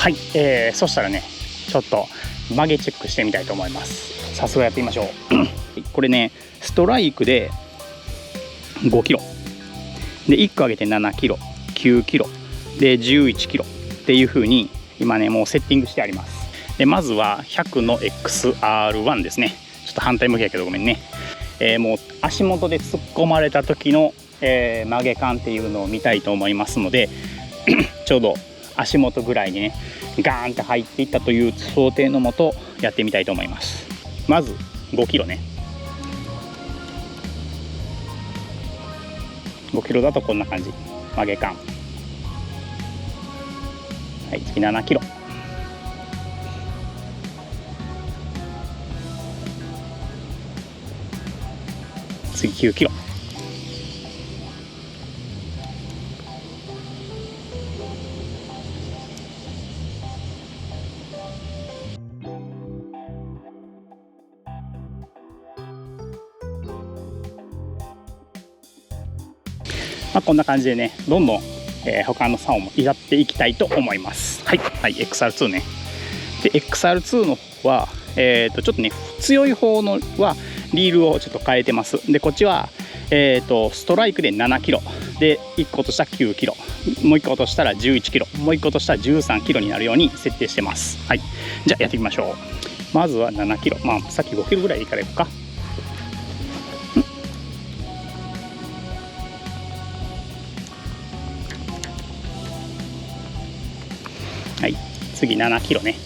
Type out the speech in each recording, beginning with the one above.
はい、そしたらねちょっと曲げチェックしてみたいと思います。早速やってみましょうこれねストライクで5キロで1個上げて7キロ9キロで11キロっていう風に今ねもうセッティングしてあります。でまずは100の XR1 ですね。ちょっと反対向きやけどごめんね。もう足元で突っ込まれた時の、曲げ感っていうのを見たいと思いますのでちょうど足元ぐらいにねガーンって入っていったという想定のもとやってみたいと思います。まず5キロね。5キロだとこんな感じ曲げ感。はい、次7キロ。次9キロ。こんな感じでねどんどん、他の竿もやっていきたいと思います。はい、はい、XR2 ね。で XR2 の方は、ちょっとね強い方のはリールをちょっと変えてます。でこっちは、ストライクで7キロで1個落としたら9キロ、もう1個落としたら11キロ、もう1個落としたら13キロになるように設定してます。はい、じゃあやっていきましょう。まずは7キロ、さっき5キロぐらいでいかれるか。はい、次7キロね。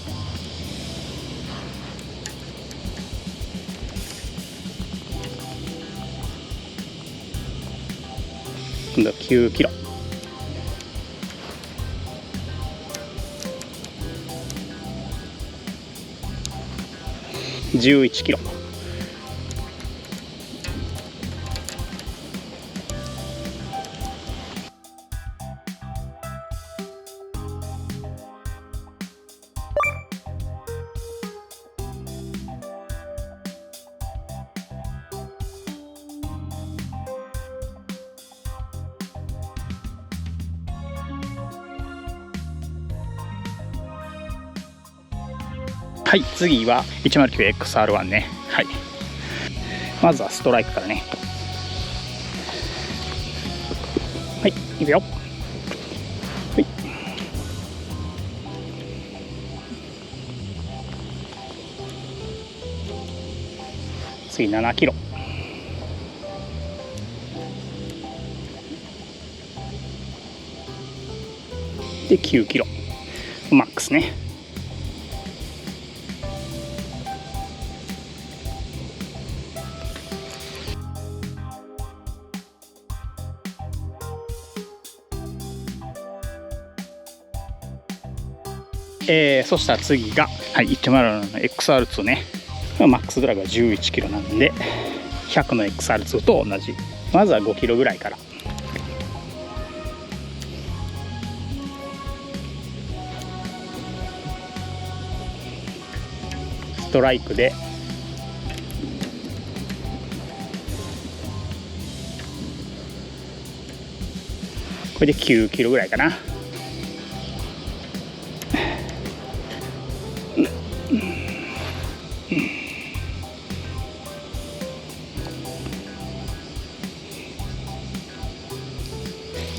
今度は9キロ。11キロ。はい、次は 109XR1 ね。はい、まずはストライクからね。はい、いくよ。はい、次7キロ。で9キロマックスね。そしたら次が、はい、107の XR2 ね。マックスドラグは11キロなんで100の XR2 と同じ。まずは5キロぐらいから。ストライクでこれで9キロぐらいかな。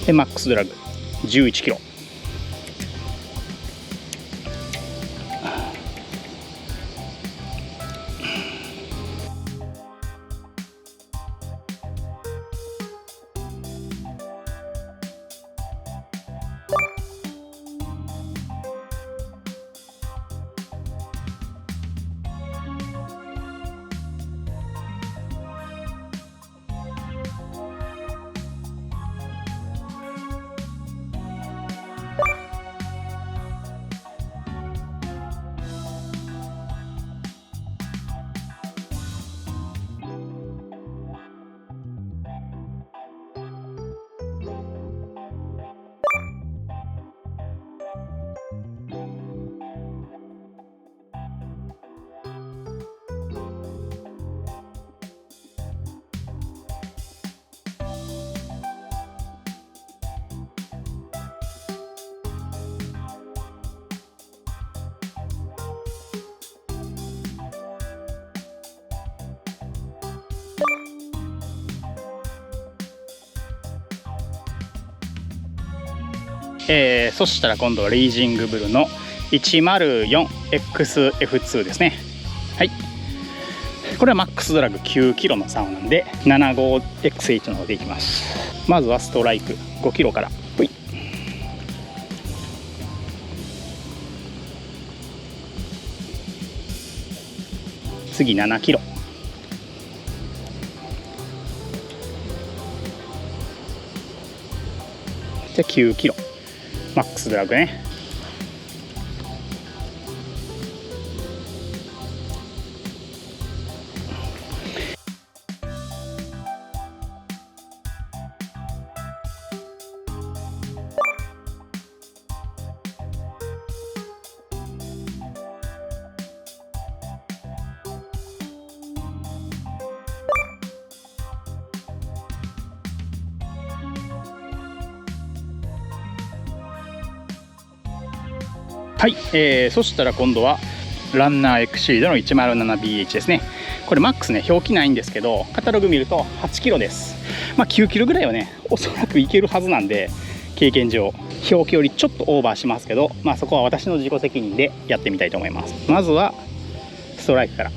でマックスドラグ11キロ。そしたら今度はレイジングブルの 104XF2 ですね。はい、これはマックスドラグ9キロの竿なんで 75XH の方でいきます。まずはストライク5キロから。ほい、次7キロ、じゃあ9キロマックスドラグね。はい、そしたら今度はランナーエクシードの 107BH ですね。これマックスね表記ないんですけど、カタログ見ると8キロです。まあ9キロぐらいはねおそらくいけるはずなんで、経験上表記よりちょっとオーバーしますけど、まあそこは私の自己責任でやってみたいと思います。まずはストライクから。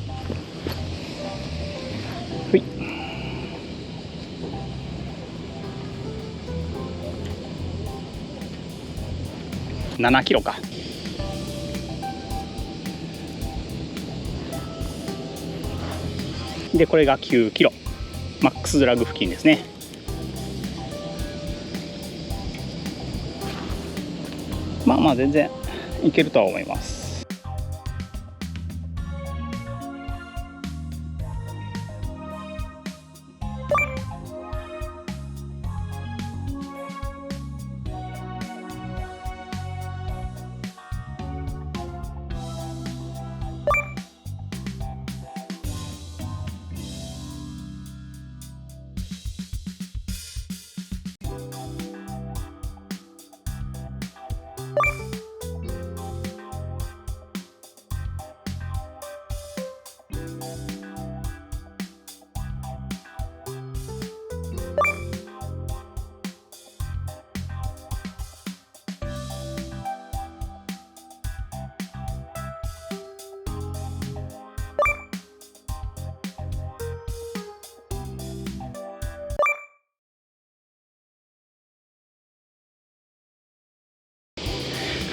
ほい、7キロか。でこれが9キロマックスドラグ付近ですね。まあまあ全然いけるとは思います。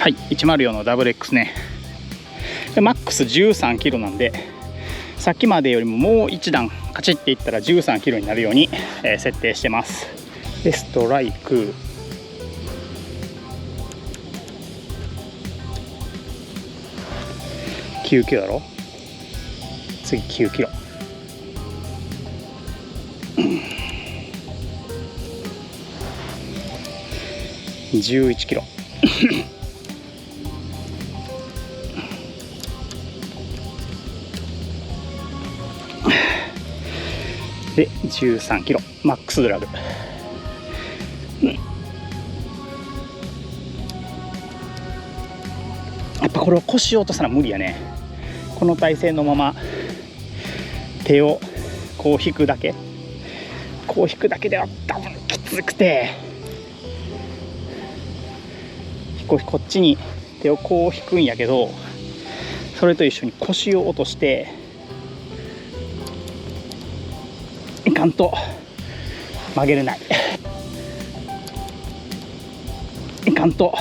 はい、104の WX ね。でマックス13キロなんで、さっきまでよりももう一段カチッていったら13キロになるように、設定してます。でストライク9キロだろ。次9キロ11キロで13キロマックスドラグ。やっぱこれを腰を落とさな無理やね。この体勢のまま手をこう引くだけ、こう引くだけでは多分きつくて、こっちに手をこう引くんやけど、それと一緒に腰を落としていかんと曲げれない、いかんと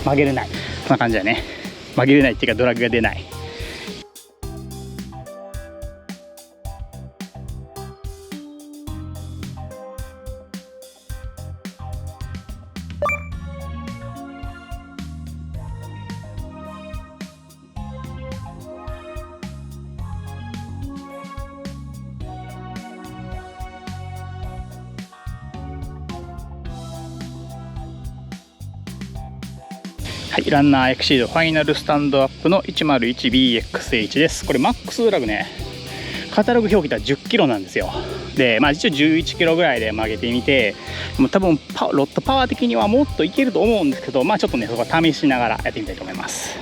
曲げれない、こんな感じだね。曲げれないっていうかドラッグが出ない。はい、ランナーエクシードファイナルスタンドアップの 101BXH です。これマックスドラグね、カタログ表記では10キロなんですよ。で、まあ一応11キロぐらいで曲げてみて、もう多分ロットパワー的にはもっといけると思うんですけど、まあちょっとねそこは試しながらやってみたいと思います。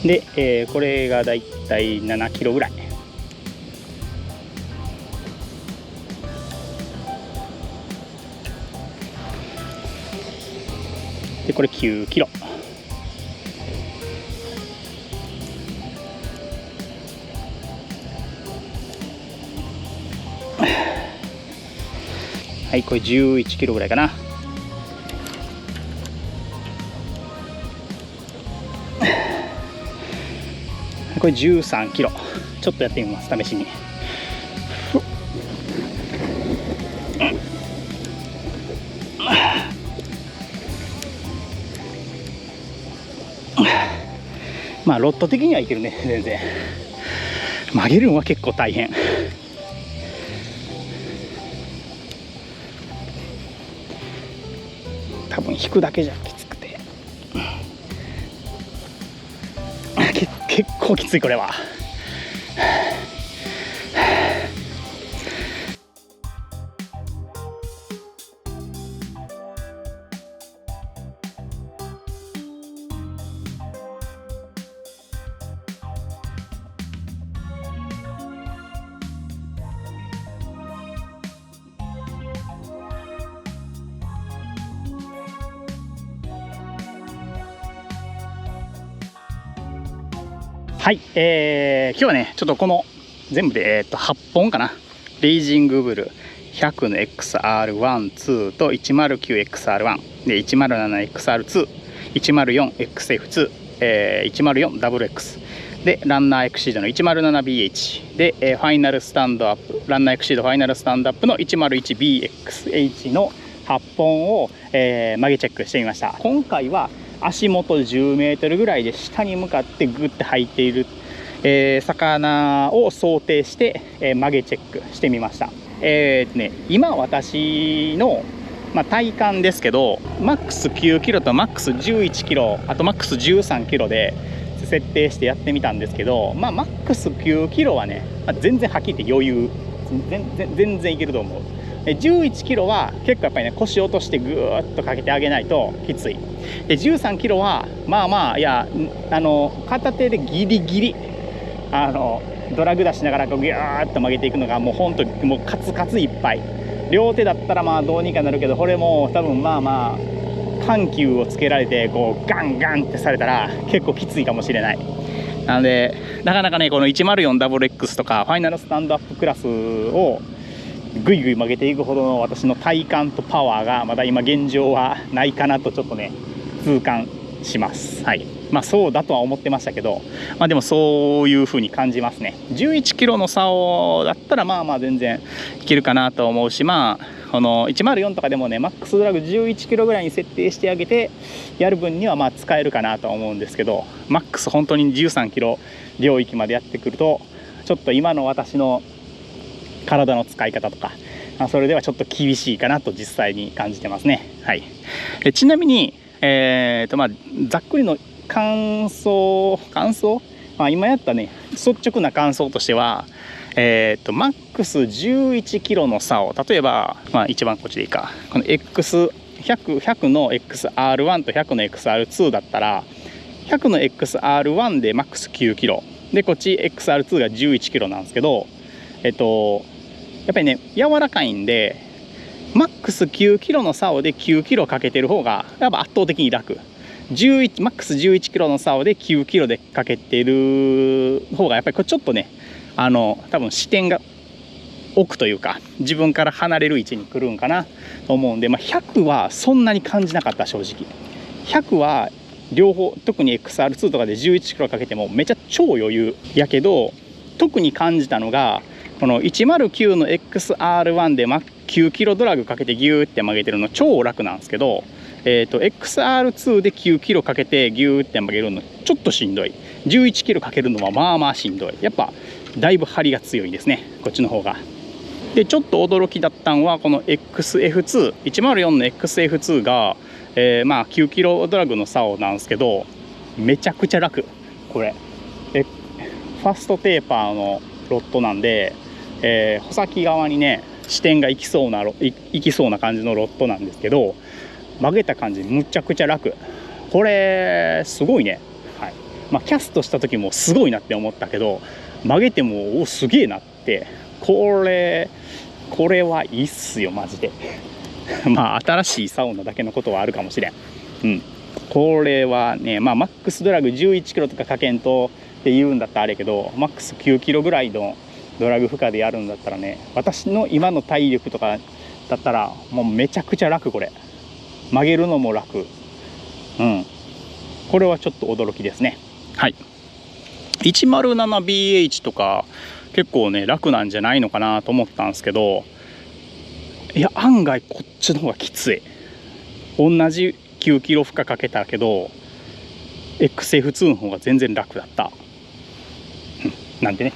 で、これがだいたい7キロぐらい。でこれ9キロ。はい、これ11キロぐらいかな。これ13キロ。ちょっとやってみます、試しに。まあロット的にはいけるね、全然。曲げるのは結構大変。多分引くだけじゃきつくて、結構きついこれは。はい、今日はねちょっとこの全部で、8本かな。レイジングブル100の XR12 と 109XR1 で 107XR2 104XF2、104WX でランナーエクシードの 107BH で、ファイナルスタンドアップランナーエクシードファイナルスタンドアップの 101BXH の8本を、曲げチェックしてみました。今回は足元10メートルぐらいで下に向かってグッて入っている、魚を想定して、曲げチェックしてみました。今私の、体感ですけどマックス9キロとマックス11キロあとマックス13キロで設定してやってみたんですけど、マックス9キロはね、全然はっきり言って余裕全然いけると思う。11キロは結構やっぱりね腰落としてぐーっとかけてあげないときつい。で13キロはいや片手でギリギリドラグ出しながらこうギューッと曲げていくのがもう本当にもうカツカツいっぱい。両手だったらどうにかなるけど、これも多分緩急をつけられてこうガンガンってされたら結構きついかもしれない。なのでなかなかねこの 104WX とかファイナルスタンドアップクラスをぐいぐい曲げていくほどの私の体幹とパワーがまだ今現状はないかなとちょっとね痛感します。はい、そうだとは思ってましたけど、でもそういう風に感じますね。11キロの差をだったら全然いけるかなと思うし、この104とかでもねマックスドラグ11キロぐらいに設定してあげてやる分には使えるかなと思うんですけど、マックス本当に13キロ領域までやってくるとちょっと今の私の体の使い方とかそれではちょっと厳しいかなと実際に感じてますね。はい、ちなみに、ざっくりの感想、今やったね率直な感想としては、マックス11キロの差を例えば、一番こっちでいいか、この 100の XR1 と100の XR2 だったら100の XR1 でマックス9キロでこっち XR2 が11キロなんですけど、やっぱりね柔らかいんでマックス9キロの竿で9キロかけてる方がやっぱ圧倒的に楽。マックス11キロの竿で9キロでかけてる方がやっぱりこれちょっとね多分視点が奥というか自分から離れる位置に来るんかなと思うんで、100はそんなに感じなかった正直。100は両方特に XR2 とかで11キロかけてもめちゃ超余裕やけど、特に感じたのがこの109の XR1 で9キロドラグかけてギューって曲げてるの超楽なんですけど、XR2 で9キロかけてギューって曲げるのちょっとしんどい。11キロかけるのはしんどい。やっぱだいぶ張りが強いですねこっちの方が。でちょっと驚きだったのはこの XF2 104の XF2 が、9キロドラグの竿なんですけどめちゃくちゃ楽。これファストテーパーのロットなんで、穂先側にね支点が行きそうな感じのロットなんですけど、曲げた感じむちゃくちゃ楽。これすごいね。はい、キャストした時もすごいなって思ったけど曲げてもすげえなって、これはいいっすよマジで。新しいサウナだけのことはあるかもしれん。これはね、マックスドラグ11キロとかかけんとって言うんだったらあれやけど、マックス9キロぐらいのドラグ負荷でやるんだったらね、私の今の体力とかだったらもうめちゃくちゃ楽。これ曲げるのも楽。これはちょっと驚きですね。はい。107BH とか結構ね楽なんじゃないのかなと思ったんですけど、いや案外こっちの方がきつい。同じ9キロ負荷かけたけど XF2 の方が全然楽だった。なんでね、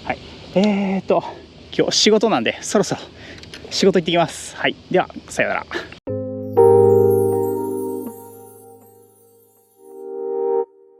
はい、今日仕事なんでそろそろ仕事行ってきます。はい、ではさようなら。